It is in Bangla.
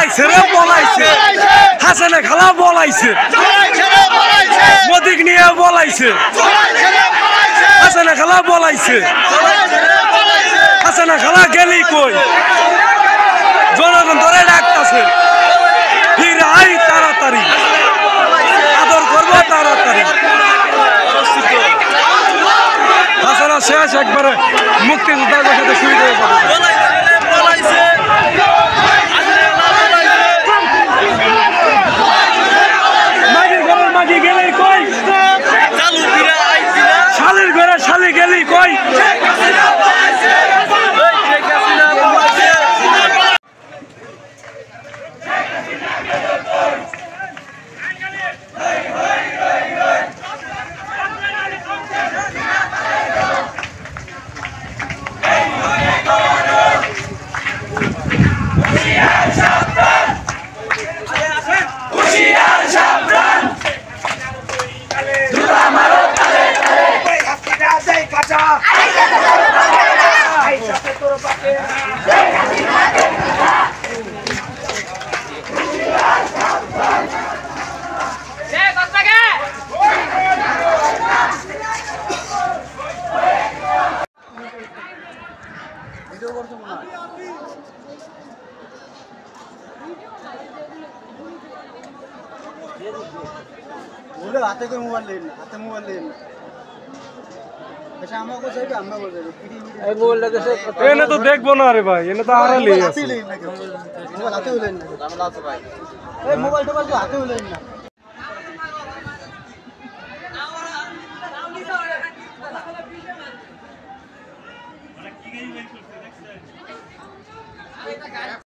বলাইছে রে বলাইছে হাসানে খালা বলাইছে মোদিক নিয়ে বলাইছে হাসানে খালা বলাইছে হাসানে খালা গেলি কই জনগণ ধরে ডাকতাছে ফিরে আই তাড়াতাড়ি আদর করবো তাড়াতাড়ি হাসানা শেষ একবারে মুক্তিযোদ্ধাদের সাথে শুরু হয়ে যাবে শালির ঘরে শালি গেলি কই हाथे को मोबाइल लेना हाथे मोबाइल लेना अच्छा हम को चाहिए हम बोल रहे ए मोबाइल लगे से एने तो देखबो ना रे भाई एने तो आरा ले আছে मोबाइल हाथे लेना আমরা আছে ভাই ए मोबाइल तो हाथे लेना